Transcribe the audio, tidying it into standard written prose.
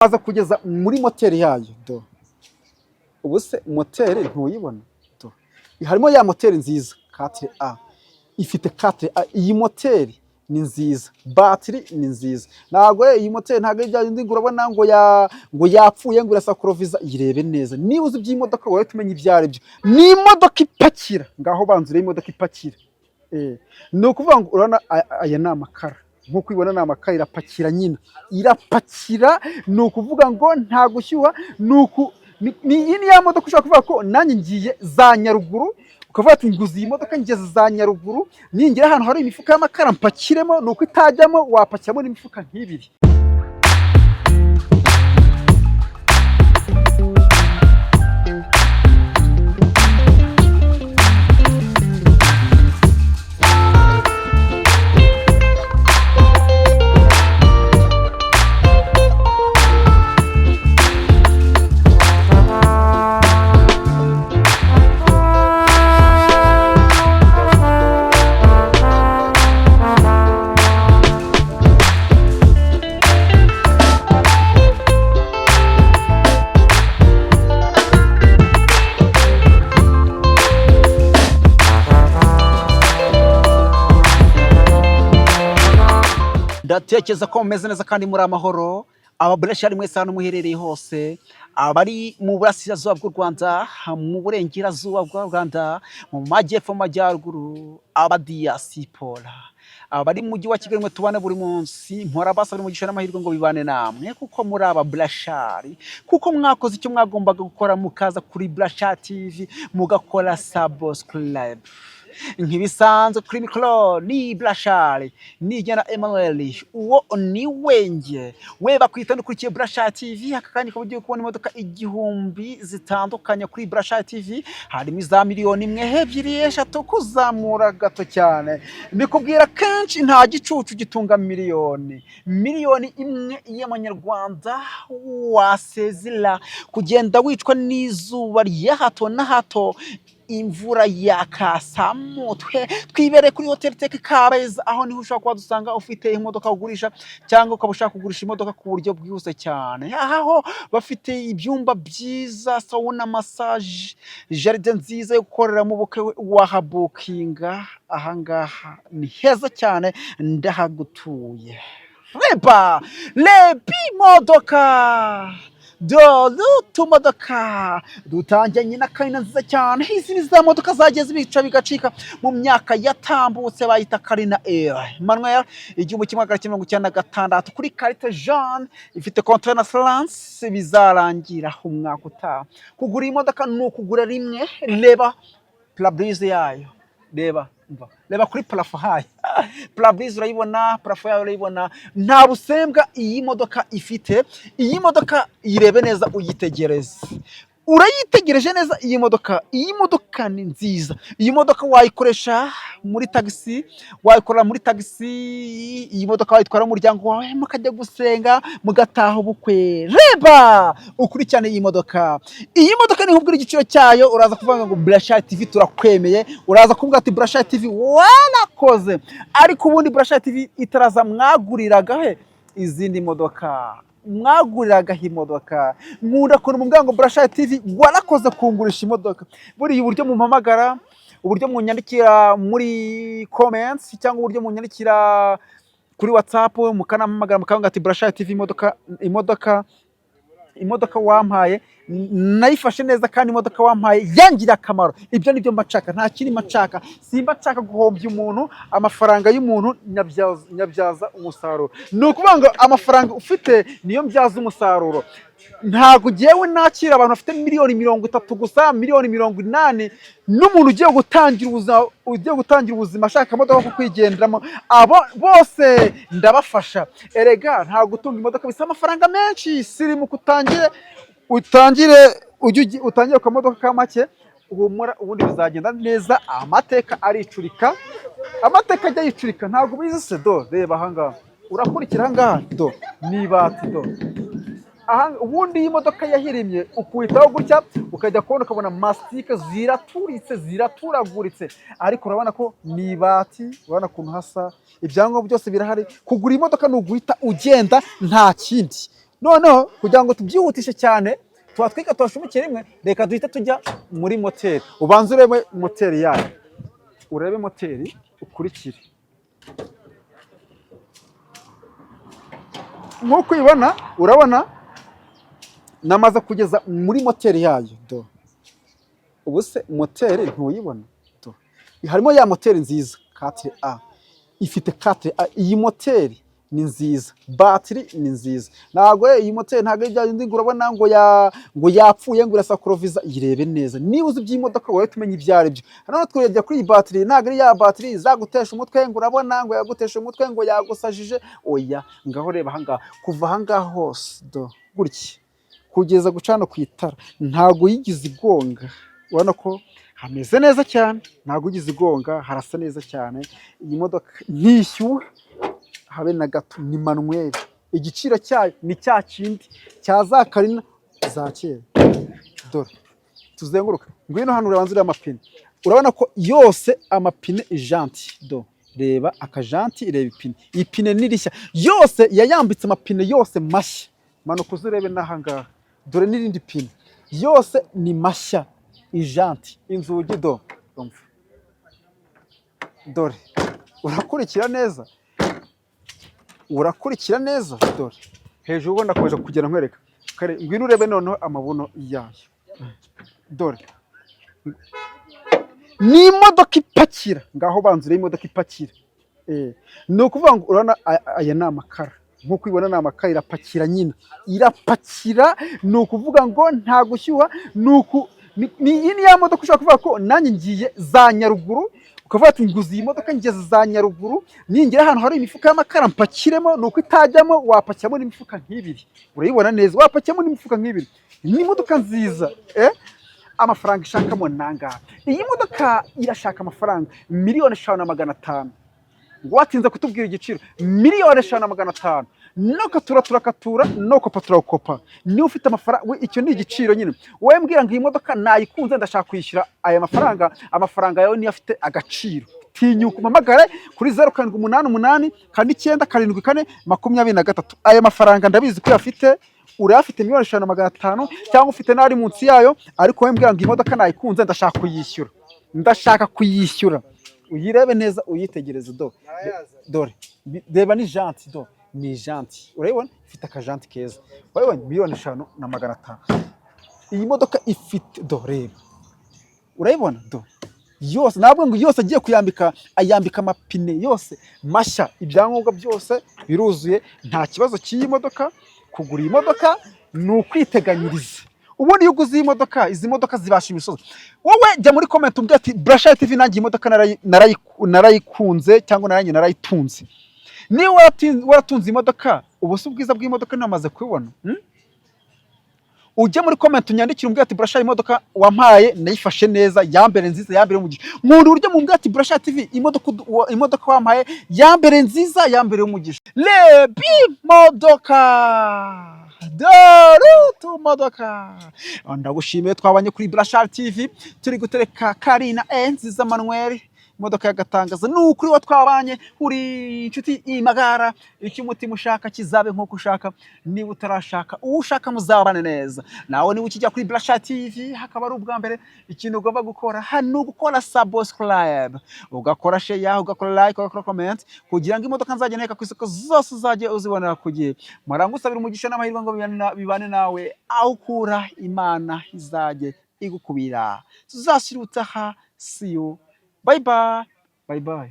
aza kugeza muri moteri yayo do. Ubu se moteri ntuyibona do. Harimo ya moteri nziza 4A. Ifite 4A. Iyi moteri ni nziza, battery ni nziza. Ntago iyi moteri ntago ijyanye urabona ngo yapfuye ngo irasakroviza. Yirebe neza niba uzi by'imodoka wowe tumenye ibyari byo. Ni imodoka ipakira, ngaho banzure imodoka ipakira. Ni ukuvuga ngo urana aya ni amakara, nkuko ibona ni amakara, irapakira nyina, irapakira. Ni ukuvuga ngo nta gushyuha. Ni ya modoka ushobora kuvuga ko nanjye ngiye za Nyaruguru, ukavuga ati nguzi iyi modoka ngeze za Nyaruguru, ningira ahantu hari imifuka y'amakara mpakiremo. Nuko itajyamo wapakiramo n'imifuka nk'ibiri. Ndatekereza ko mumeze neza kandi muri amahoro. Ababurashari mwese hano muherereye hose, abari mu burasirazuba bw'u Rwanda, mu burengerazuba bw'u Rwanda, mu majyepfo, mu majyaruguru, abadiyasipora, abari mu mujyi wa Kigali mwe tubane buri munsi. Mpora basabira umugisha n'amahirwe ngo bibane namwe, kuko muri ababurashari, kuko mwakoze icyo mwagombaga gukora, mukaza kuri Burashari TV mugakora subscribe. Nk'ibisanzwe kuri mikoro ni Burashari, nijyana Emmanuel, uwo ni wenge we bakwita ndukurikiye Burashari TV. Aka kanya ko ugiye kubona imodoka igihumbi zitandukanye kuri Burashari TV, harimo za miliyoni imwe, ebyiri, eshatu, kuzamura gato cyane. Mbikubwira kenshi nta gicucu gitunga miliyoni imwe y'amanyarwanda wasezera kugenda wicwa n'izuba rya hato na hato, imvura yakasamutwe. Twibere kuri Hotel Tech Kabeza, aho niho ushobora kuba dusanga ufite imodoka ugurisha, cyangwa ukaba ushaka kugurisha imodoka ku buryo bwihuse cyane. Aho bafite ibyumba byiza, sauna, massage, jaride nziza yo gukoreramo ubukwe, wahabukinga. Ahangaha ni heza cyane, ndahagutuye. Reba lebi modoka tumodoka dutanganye na Karina nziza cyane. Izi ni za modoka zageze bica bigacika mu myaka yatambutse, bayita Karina Emmanuel, 1996 kuri Karite Jean. Ifite contrat na France, bizarangira umwaka utaha. Kugura imodoka ni ukugura rimwe. Reba pare-brise yayo, reba kuri parafo hayo. Pare-brise urayibona, parafo yayo urayibona, nta busembwa iyi modoka ifite. Iyi modoka yirebe neza, uyitegereze, urayitegereje neza. Iyi modoka ni nziza. Iyi modoka wayikoresha muri taxi, wayikorera muri taxi. Iyi modoka wayitwara umuryango wawe mukajya gusenga, mugataha ubukwe. Reba ukurikirane iyi modoka. Iyi modoka ni nkubwira igiciro cyayo, uraza kuvuga ngo Burashari TV turakwemeye, uraza kuvuga ati Burashari TV warakoze. Ariko ubundi Burashari TV itaraza mwaguriraga he izindi modoka? Mwaguriraga imodoka. Nkunda kuntu mubwira ngo Burashari TV warakoze kungurisha imodoka. Buriya uburyo mumpamagara, uburyo munyandikira muri comments, cyangwa uburyo munyandikira kuri WhatsApp, mukanampamagara mukavuga ati Burashari TV imodoka wampaye nayifashe neza, kandi imodoka wampaye yangira akamaro. Ibyo nibyo mbacaka, nta kindi mbacaka. Simba nshaka guhombya umuntu, amafaranga y'umuntu nyabyaza umusaruro. Ni ukuvuga ngo amafaranga ufite niyo mbyaza umusaruro. Ntago jewe nakira abantu bafite miliyoni 30 gusa, miliyoni 80, n'umuntu ugiye gutangira ubuzima ashaka imodoka ko kwigenderamo. Abo bose ndabafasha. Erega nta gutunga imodoka bisa amafaranga menshi. Siri mu utangire ku modoka ka make, uhumura, ubundi bizagenda neza. Amateka aricurika, amateka ajya yicurika, ntago bizi se do. Reba ahangaha, urakurikira ahangaha do, nibati do. Ubundi iyi modoka yahirimye, ukuitaho gutya ukajya kubona ukabona mastika ziraturaguritse, ariko urabona ko nibati, urabona kuntu hasa, ibyangombwa byose birahari. Kugura imodoka no guhita ugenda, nta kindi. noneho kugira ngo tubyihutishe cyane tuhatwika tuhashumikire rimwe, reka duhite tujya muri moteri. Ubanza urebe moteri yayo, urebe moteri ukurikire. Nk'uko uyibona, urabona namaze kugeza muri moteri yayo. Ubu se moteri ntuyibona? Harimo ya moteri nziza 4A, ifite 4A. Iyi moteri ni nziza, batiri ni nziza. Ntabwo iyi moteri ntabwo ijyanye urabona ngo yapfuye ngo irasakoroviza. Yirebe neza, niba uzi iby'imodoka wowe tumenye ibyo ari byo. Hano twajya kuri iyi batiri, ntabwo ari ya batiri izagutesha umutwe ngo urabona ngo yagutesha umutwe ngo yagusajije. Oya, ngaho reba ahangaha, kuva ahangaha hose gutya kugeza gucana ku itara, ntabwo yigize igonga. Urabona ko hameze neza cyane, ntabwo ugize igonga, harasa neza cyane. Iyi modoka ntishyuha habe na gato, ni manuel. Igiciro cyayo ni cya kindi cya za Karina za kera. Dore tuzenguruka, ngwino hano urabanza ureba amapine. Urabona ko yose amapine janti. Reba akajanti, reba ipine. Ipine ni rishya, yose yayambitse amapine yose mashya. Manuka uzurebe n'ahangaha, dore n'irindi pine, yose ni mashya. Ijanti, inzugi dore urakurikira neza, urakurikira neza. Dore hejuru ubona koje kugera nkwereka. Ngwino urebe noneho amabuno yayo. Dore ni imodoka ipakira. Ngaho banzure imodoka ipakira. Ni ukuvuga ngo urabona aya ni amakara, nk'uko ubibona ni amakara, irapakira nyine, irapakira. Ni ukuvuga ngo nta gushyuha. Iyi ni ya modoka ushobora kuvuga ko nanjye ngiye za Nyaruguru, ukavuga ati nguze iyi modoka ngeze za Nyaruguru, ningera ahantu hari imifuka y'amakara mpakiremo. Ni uko itajyamo, wapakiramo n'imifuka nk'ibiri. Urayibona neza, wapakiramo n'imifuka nk'ibiri. Ni imodoka nziza. Amafaranga ishakamo nangahe? Iyi modoka irashaka amafaranga 5,500,000. Ngo watinze kutubwira igiciro, 5,500,000. Nokatura turakatura, nokopa turakopa. Ni ufite amafaranga, icyo ni igiciro nyine. Wowe mbwira ngo iyi modoka nayikunze ndashaka kwishyura aya mafaranga, amafaranga yawe niyo afite agaciro. Tinyuka umpamagare kuri 0788 49 74 aya mafaranga ndabizi ko yafite. Urayafite 5,500,000 cyangwa ufite n'ari munsi yayo, ariko wowe mbwira ngo iyi modoka nayikunze ndashaka kuyishyura, ndashaka kuyishyura. Uyirebe neza, uyitegereze. Dore reba ni janti. Ni janti, urayibona ifite akajanti keza. Urayibona 5,500,000 iyi modoka ifite. Reba, urayibona yose. Ntabwo ngo yose agiye kuyambika, ayambika amapine yose mashya, ibyangombwa byose biruzuye, nta kibazo cy'iyi modoka. Kugura iyi modoka ni ukwiteganyiriza. Ubundi iyo uguze iyi modoka, izi modoka zibasha imisozi. Wowe jya muri comment umbwira ati Brashari TV nanjye imodoka narayikunze cyangwa nanjye narayitunze. Niba waratunze imodoka, ubuso bwiza bw'imodoka namaze kubibona. Ujye muri comment unyandikire umbwira ati Brashari imodoka wampaye nayifashe neza, yambere nziza, yambere umugisha. Nkunda uryo mumbwira ati Brashari TV imodoka wampaye yambere nziza, yambere umugisha. Lebi modoka Dorutu modoka. Ndagushimiye twabanye kuri Brashari TV, turi gutereka Karina nziza Manuel, imodoka y'agatangaza. Ni ukuri wa twabanye, uri inshuti imagara. Icyo umutima ushaka kizabe nk'uko ushaka, niba utarashaka uwo ushaka muzabane neza. Nawe niba ukijya kuri Brashari TV hakaba ari ubwa mbere, ikintu ugomba gukora hano gukora subscribe, ugakora share, ugakora like, ugakora comment, kugira ngo imodoka nzajya nteka ku isoko zose uzajye uzibonera ku gihe. Marangusabira umugisha n'amahirwe ngo bibane nawe, aho ukura Imana izajye igukubira. Tuzashyira utaha. See you. Bye bye. Bye bye.